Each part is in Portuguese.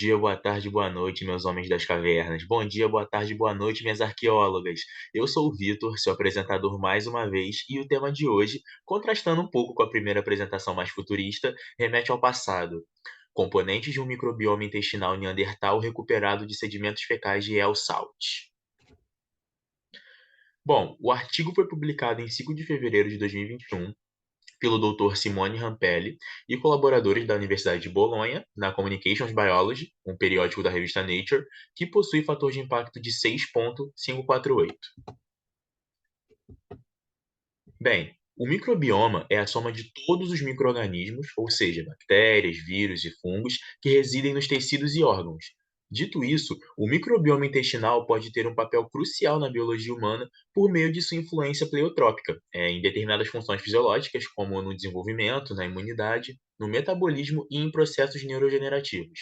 Dia, boa tarde, boa noite, meus homens das cavernas. Bom dia, boa tarde, boa noite, minhas arqueólogas. Eu sou o Vitor, seu apresentador mais uma vez, e o tema de hoje, contrastando um pouco com a primeira apresentação mais futurista, remete ao passado. Componentes de um microbioma intestinal neandertal recuperado de sedimentos fecais de El Salt. Bom, o artigo foi publicado em 5 de fevereiro de 2021 pelo Dr. Simone Rampelli e colaboradores da Universidade de Bolonha, na Communications Biology, um periódico da revista Nature, que possui fator de impacto de 6,548. Bem, o microbioma é a soma de todos os micro-organismos, ou seja, bactérias, vírus e fungos, que residem nos tecidos e órgãos. Dito isso, o microbioma intestinal pode ter um papel crucial na biologia humana por meio de sua influência pleiotrópica, em determinadas funções fisiológicas, como no desenvolvimento, na imunidade, no metabolismo e em processos neurogenerativos.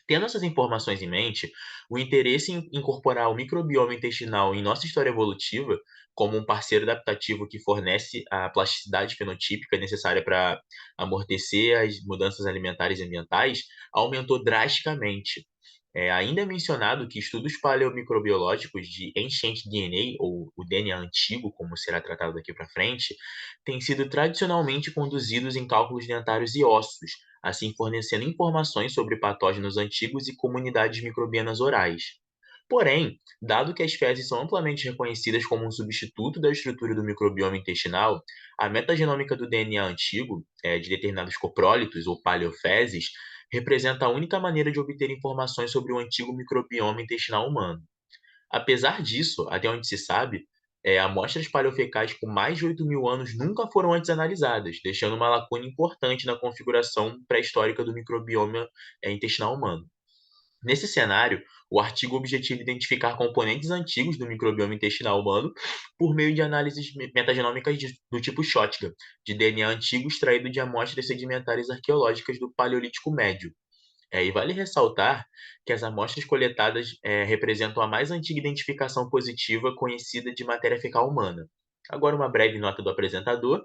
Tendo essas informações em mente, o interesse em incorporar o microbioma intestinal em nossa história evolutiva, como um parceiro adaptativo que fornece a plasticidade fenotípica necessária para amortecer as mudanças alimentares e ambientais, aumentou drasticamente. Ainda é mencionado que estudos paleomicrobiológicos de Ancient DNA, ou o DNA antigo, como será tratado daqui para frente, têm sido tradicionalmente conduzidos em cálculos dentários e ossos, assim fornecendo informações sobre patógenos antigos e comunidades microbianas orais. Porém, dado que as fezes são amplamente reconhecidas como um substituto da estrutura do microbioma intestinal, a metagenômica do DNA antigo, de determinados coprólitos ou paleofezes, representa a única maneira de obter informações sobre o antigo microbioma intestinal humano. Apesar disso, até onde se sabe, amostras paleofecais com mais de 8.000 anos nunca foram antes analisadas, deixando uma lacuna importante na configuração pré-histórica do microbioma intestinal humano. Nesse cenário, o artigo objetiva identificar componentes antigos do microbioma intestinal humano por meio de análises metagenômicas do tipo Shotgun, de DNA antigo extraído de amostras sedimentares arqueológicas do Paleolítico Médio. E vale ressaltar que as amostras coletadas representam a mais antiga identificação positiva conhecida de matéria fecal humana. Agora, uma breve nota do apresentador.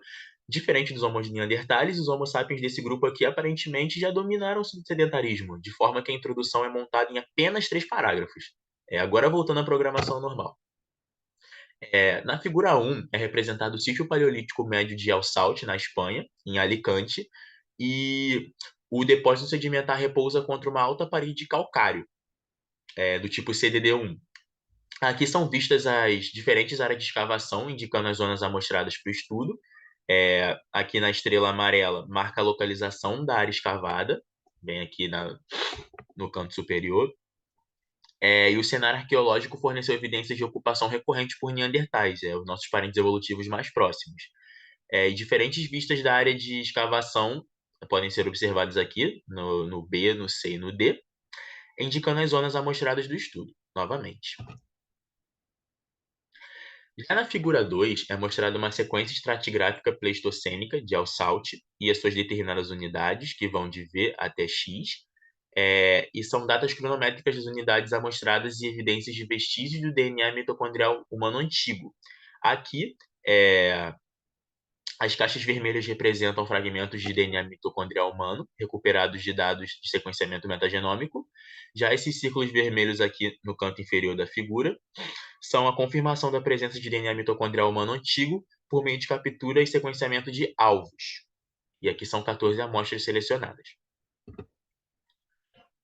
Diferente dos Homo neanderthalis, os Homo sapiens desse grupo aqui aparentemente já dominaram o sedentarismo, de forma que a introdução é montada em apenas 3 parágrafos. Agora, voltando à programação normal. Na figura 1 é representado o sítio paleolítico médio de El Salt, na Espanha, em Alicante, e o depósito sedimentar repousa contra uma alta parede de calcário, do tipo CDD1. Aqui são vistas as diferentes áreas de escavação, indicando as zonas amostradas para o estudo. Aqui na estrela amarela marca a localização da área escavada, bem aqui no canto superior. E o cenário arqueológico forneceu evidências de ocupação recorrente por neandertais, os nossos parentes evolutivos mais próximos. E diferentes vistas da área de escavação podem ser observadas aqui, no B, no C e no D, indicando as zonas amostradas do estudo, novamente. Já na figura 2, é mostrada uma sequência estratigráfica pleistocênica de Alsalt e as suas determinadas unidades, que vão de V até X, e são datas cronométricas das unidades amostradas e evidências de vestígios do DNA mitocondrial humano antigo. Aqui, as caixas vermelhas representam fragmentos de DNA mitocondrial humano, recuperados de dados de sequenciamento metagenômico. Já esses círculos vermelhos aqui no canto inferior da figura são a confirmação da presença de DNA mitocondrial humano antigo por meio de captura e sequenciamento de alvos. E aqui são 14 amostras selecionadas.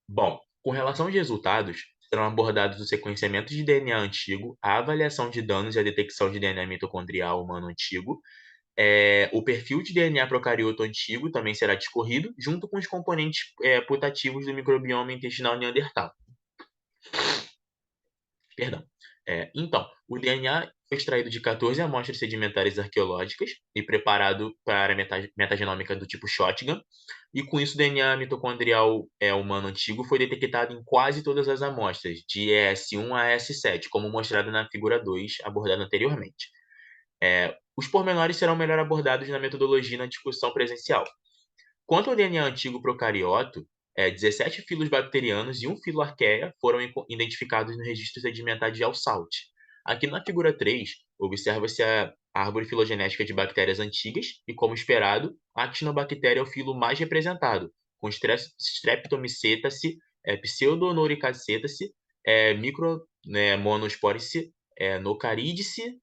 Bom, com relação aos resultados, serão abordados o sequenciamento de DNA antigo, a avaliação de danos e a detecção de DNA mitocondrial humano antigo. O perfil de DNA procarioto antigo também será discorrido, junto com os componentes putativos do microbioma intestinal neandertal. Perdão. Então, o DNA foi extraído de 14 amostras sedimentares arqueológicas e preparado para a metagenômica do tipo Shotgun, e com isso o DNA mitocondrial humano antigo foi detectado em quase todas as amostras, de ES1 a ES7, como mostrado na figura 2, abordada anteriormente. Os pormenores serão melhor abordados na metodologia e na discussão presencial. Quanto ao DNA antigo procarioto, 17 filos bacterianos e um filo arqueia foram identificados no registro sedimentar de Alsalt. Aqui na figura 3, observa-se a árvore filogenética de bactérias antigas e, como esperado, a actinobactéria é o filo mais representado, com Streptomycetaceae Pseudonoricacetaceae, né, Monosporice, Nocarídice,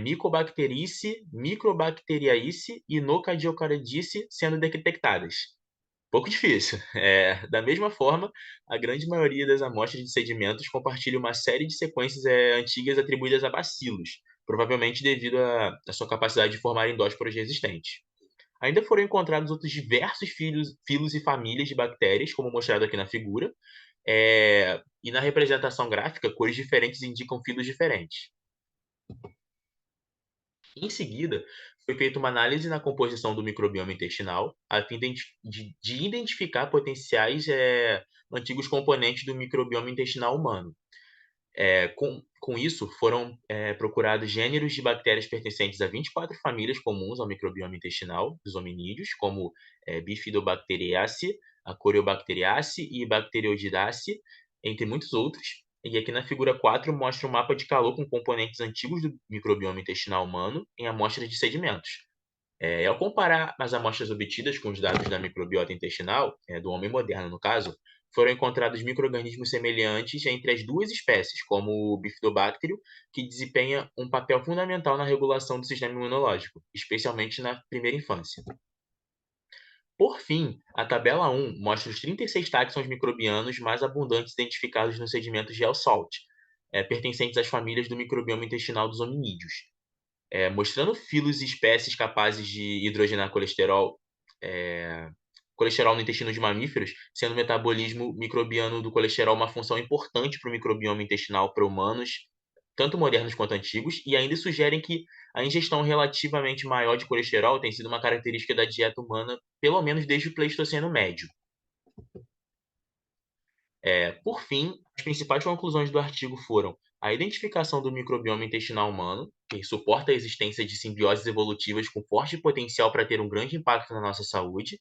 Mycobacterice, Microbacteriaceae e Nocardiocardiaceae sendo detectadas. Pouco difícil. Da mesma forma, a grande maioria das amostras de sedimentos compartilha uma série de sequências antigas atribuídas a bacilos, provavelmente devido à sua capacidade de formar endósporos resistentes. Ainda foram encontrados outros diversos filos e famílias de bactérias, como mostrado aqui na figura, e na representação gráfica, cores diferentes indicam filos diferentes. Em seguida, foi feita uma análise na composição do microbioma intestinal, a fim de identificar potenciais antigos componentes do microbioma intestinal humano. Com isso, foram procurados gêneros de bactérias pertencentes a 24 famílias comuns ao microbioma intestinal dos hominídeos, como Bifidobacteriaceae, a Coriobateriaceae e Bacteroideaceae, entre muitos outros. E aqui na figura 4 mostra um mapa de calor com componentes antigos do microbioma intestinal humano em amostras de sedimentos. Ao comparar as amostras obtidas com os dados da microbiota intestinal, do homem moderno no caso, foram encontrados micro-organismos semelhantes entre as duas espécies, como o Bifidobacterium, que desempenha um papel fundamental na regulação do sistema imunológico, especialmente na primeira infância. Por fim, a tabela 1 mostra os 36 táxons microbianos mais abundantes identificados nos sedimentos de El Salt, pertencentes às famílias do microbioma intestinal dos hominídeos, mostrando filos e espécies capazes de hidrogenar colesterol no intestino de mamíferos, sendo o metabolismo microbiano do colesterol uma função importante para o microbioma intestinal para humanos, tanto modernos quanto antigos, e ainda sugerem que a ingestão relativamente maior de colesterol tem sido uma característica da dieta humana, pelo menos desde o Pleistoceno Médio. Por fim, as principais conclusões do artigo foram a identificação do microbioma intestinal humano, que suporta a existência de simbioses evolutivas com forte potencial para ter um grande impacto na nossa saúde,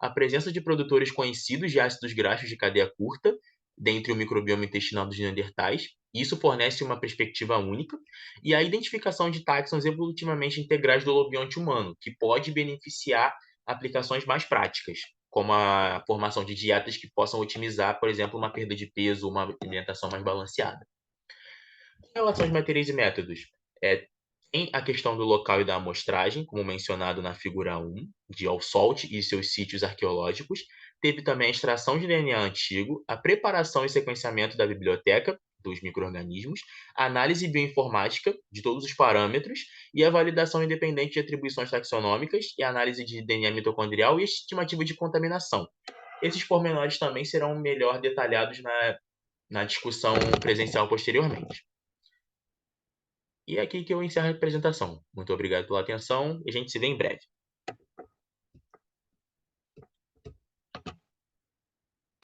a presença de produtores conhecidos de ácidos graxos de cadeia curta, dentre o microbioma intestinal dos neandertais, isso fornece uma perspectiva única, e a identificação de táxons evolutivamente integrais do lobionte humano, que pode beneficiar aplicações mais práticas, como a formação de dietas que possam otimizar, por exemplo, uma perda de peso ou uma alimentação mais balanceada. Em relação aos materiais e métodos, tem a questão do local e da amostragem, como mencionado na figura 1, de Al Salt e seus sítios arqueológicos. Teve também a extração de DNA antigo, a preparação e sequenciamento da biblioteca dos micro-organismos, a análise bioinformática de todos os parâmetros e a validação independente de atribuições taxonômicas e a análise de DNA mitocondrial e estimativa de contaminação. Esses pormenores também serão melhor detalhados na discussão presencial posteriormente. E é aqui que eu encerro a apresentação. Muito obrigado pela atenção e a gente se vê em breve.